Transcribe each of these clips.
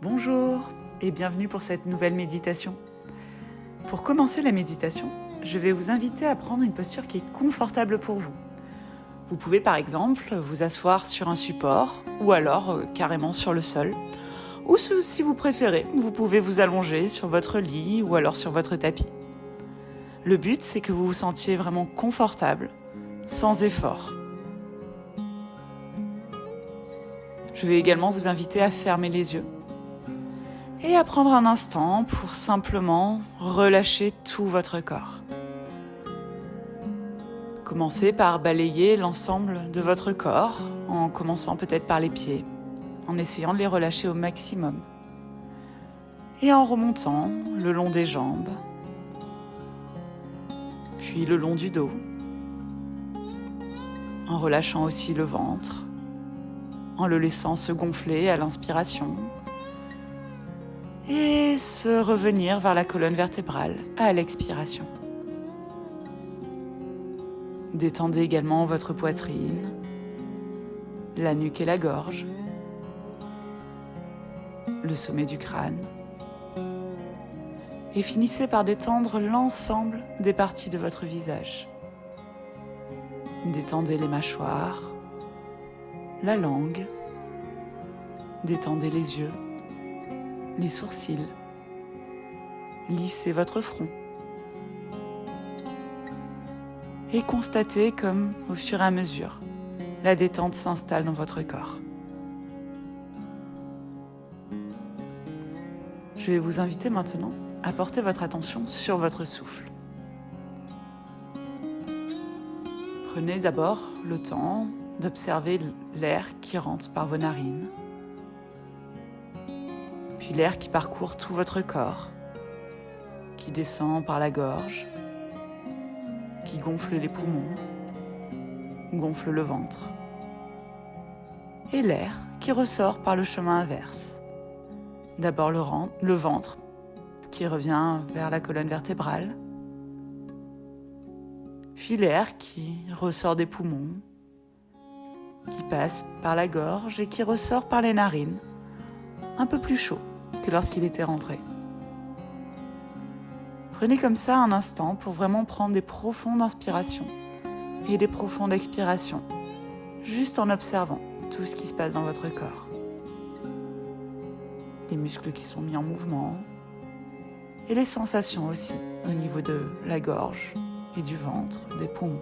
Bonjour et bienvenue pour cette nouvelle méditation. Pour commencer la méditation, je vais vous inviter à prendre une posture qui est confortable pour vous. Vous pouvez par exemple vous asseoir sur un support ou alors carrément sur le sol. Ou si vous préférez, vous pouvez vous allonger sur votre lit ou alors sur votre tapis. Le but, c'est que vous vous sentiez vraiment confortable, sans effort. Je vais également vous inviter à fermer les yeux et à prendre un instant pour simplement relâcher tout votre corps. Commencez par balayer l'ensemble de votre corps, en commençant peut-être par les pieds, en essayant de les relâcher au maximum. Et en remontant le long des jambes, puis le long du dos, en relâchant aussi le ventre, en le laissant se gonfler à l'inspiration, et se revenir vers la colonne vertébrale à l'expiration. Détendez également votre poitrine, la nuque et la gorge, le sommet du crâne, et finissez par détendre l'ensemble des parties de votre visage. Détendez les mâchoires, la langue, détendez les yeux, les sourcils, lissez votre front et constatez comme, au fur et à mesure, la détente s'installe dans votre corps. Je vais vous inviter maintenant à porter votre attention sur votre souffle. Prenez d'abord le temps d'observer l'air qui rentre par vos narines, puis l'air qui parcourt tout votre corps, qui descend par la gorge, qui gonfle les poumons, gonfle le ventre, et l'air qui ressort par le chemin inverse. D'abord le ventre qui revient vers la colonne vertébrale, puis l'air qui ressort des poumons, qui passe par la gorge et qui ressort par les narines, un peu plus chaud que lorsqu'il était rentré. Prenez comme ça un instant pour vraiment prendre des profondes inspirations et des profondes expirations, juste en observant tout ce qui se passe dans votre corps. Les muscles qui sont mis en mouvement et les sensations aussi au niveau de la gorge et du ventre, des poumons.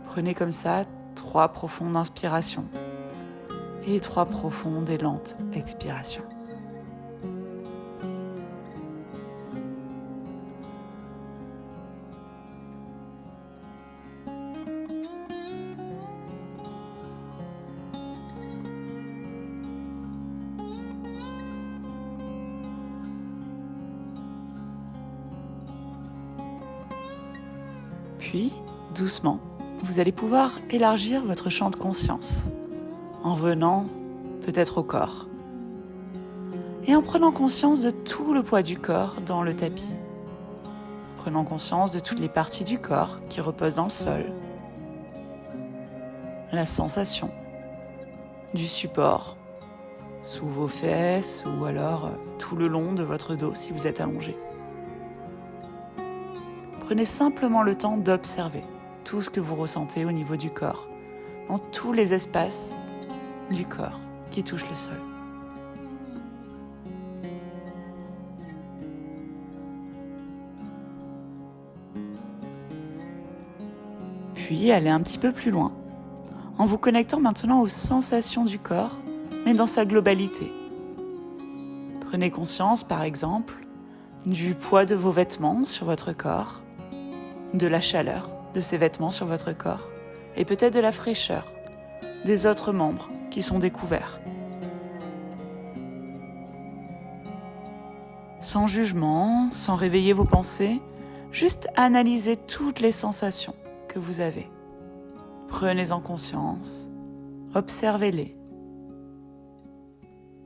Prenez comme ça 3 profondes inspirations et 3 profondes et lentes expirations. Puis, doucement, vous allez pouvoir élargir votre champ de conscience en venant peut-être au corps et en prenant conscience de tout le poids du corps dans le tapis, prenant conscience de toutes les parties du corps qui reposent dans le sol, la sensation du support sous vos fesses ou alors tout le long de votre dos si vous êtes allongé. Prenez simplement le temps d'observer tout ce que vous ressentez au niveau du corps, dans tous les espaces du corps qui touchent le sol. Puis allez un petit peu plus loin, en vous connectant maintenant aux sensations du corps, mais dans sa globalité. Prenez conscience, par exemple, du poids de vos vêtements sur votre corps, de la chaleur de ces vêtements sur votre corps et peut-être de la fraîcheur des autres membres qui sont découverts. Sans jugement, sans réveiller vos pensées, juste analysez toutes les sensations que vous avez. Prenez-en conscience, observez-les.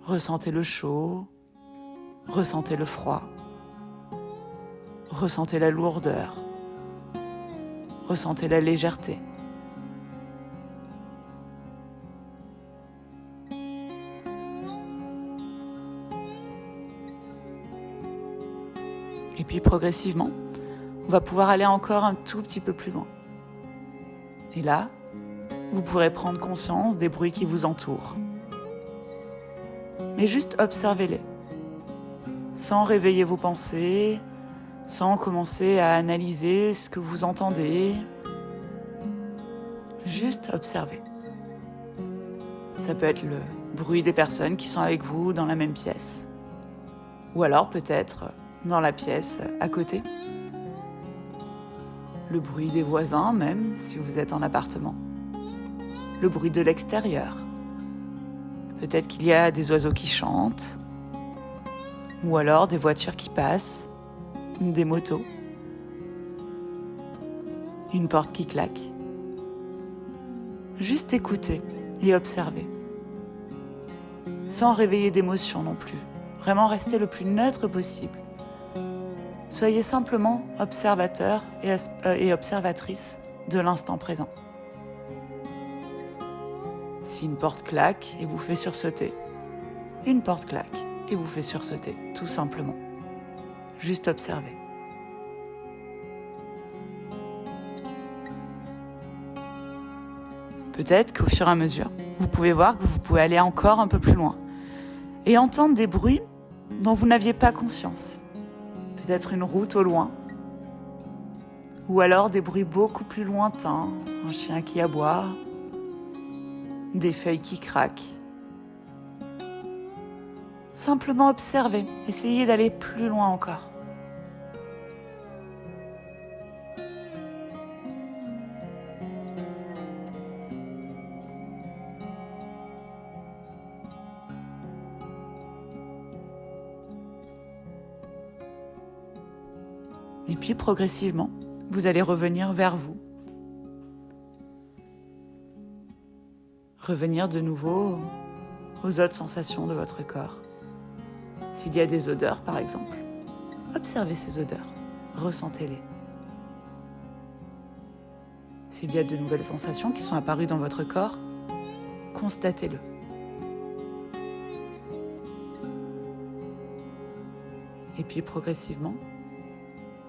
Ressentez le chaud, ressentez le froid, ressentez la lourdeur, ressentez la légèreté. Et puis progressivement, on va pouvoir aller encore un tout petit peu plus loin. Et là, vous pourrez prendre conscience des bruits qui vous entourent. Mais juste observez-les, sans réveiller vos pensées, sans commencer à analyser ce que vous entendez. Juste observez. Ça peut être le bruit des personnes qui sont avec vous dans la même pièce, ou alors peut-être dans la pièce à côté. Le bruit des voisins même, si vous êtes en appartement. Le bruit de l'extérieur. Peut-être qu'il y a des oiseaux qui chantent, ou alors des voitures qui passent, des motos, une porte qui claque. Juste écoutez et observez, sans réveiller d'émotions non plus. Vraiment restez le plus neutre possible. Soyez simplement observateur et observatrice de l'instant présent. Si une porte claque et vous fait sursauter, une porte claque et vous fait sursauter, tout simplement. Juste observez. Peut-être qu'au fur et à mesure, vous pouvez voir que vous pouvez aller encore un peu plus loin et entendre des bruits dont vous n'aviez pas conscience. Peut-être une route au loin, ou alors des bruits beaucoup plus lointains, un chien qui aboie, des feuilles qui craquent. Simplement observez, essayez d'aller plus loin encore. Et puis progressivement, vous allez revenir vers vous. Revenir de nouveau aux autres sensations de votre corps. S'il y a des odeurs par exemple, observez ces odeurs, ressentez-les. S'il y a de nouvelles sensations qui sont apparues dans votre corps, constatez-le. Et puis progressivement,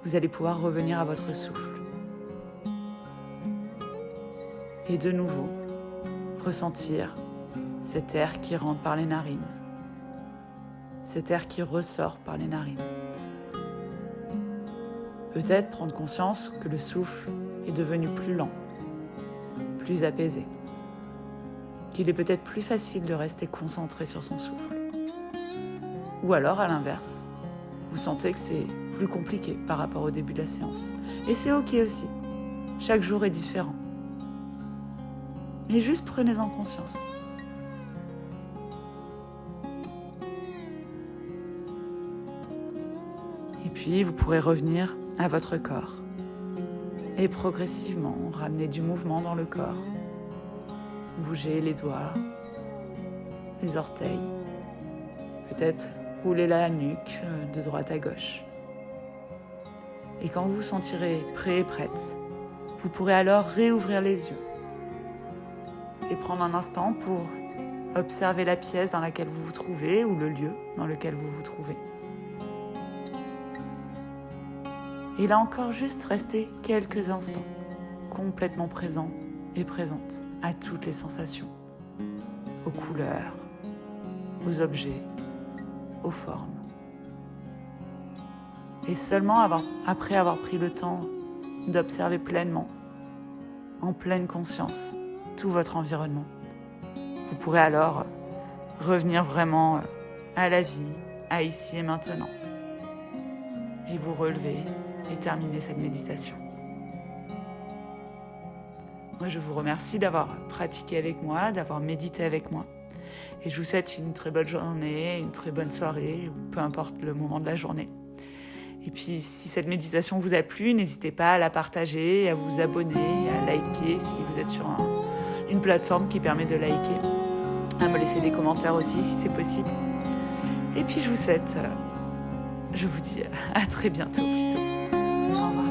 vous allez pouvoir revenir à votre souffle. Et de nouveau, ressentir cet air qui rentre par les narines, cet air qui ressort par les narines. Peut-être prendre conscience que le souffle est devenu plus lent, plus apaisé, qu'il est peut-être plus facile de rester concentré sur son souffle. Ou alors, à l'inverse, vous sentez que c'est plus compliqué par rapport au début de la séance. Et c'est ok aussi. Chaque jour est différent. Mais juste prenez-en conscience. Et puis, vous pourrez revenir à votre corps. Et progressivement, ramener du mouvement dans le corps. Bougez les doigts, les orteils. Peut-être rouler la nuque de droite à gauche. Et quand vous vous sentirez prêt et prête, vous pourrez alors réouvrir les yeux et prendre un instant pour observer la pièce dans laquelle vous vous trouvez ou le lieu dans lequel vous vous trouvez. Et là encore, juste rester quelques instants, complètement présent et présente à toutes les sensations, aux couleurs, aux objets, aux formes. Et seulement après avoir pris le temps d'observer pleinement, en pleine conscience, tout votre environnement, vous pourrez alors revenir vraiment à la vie, à ici et maintenant, et vous relever et terminer cette méditation. Moi, je vous remercie d'avoir pratiqué avec moi, d'avoir médité avec moi. Et je vous souhaite une très bonne journée, une très bonne soirée, ou peu importe le moment de la journée. Et puis, si cette méditation vous a plu, n'hésitez pas à la partager, à vous abonner, à liker si vous êtes sur une plateforme qui permet de liker, à me laisser des commentaires aussi si c'est possible. Et puis, je vous dis à très bientôt plutôt. Au revoir.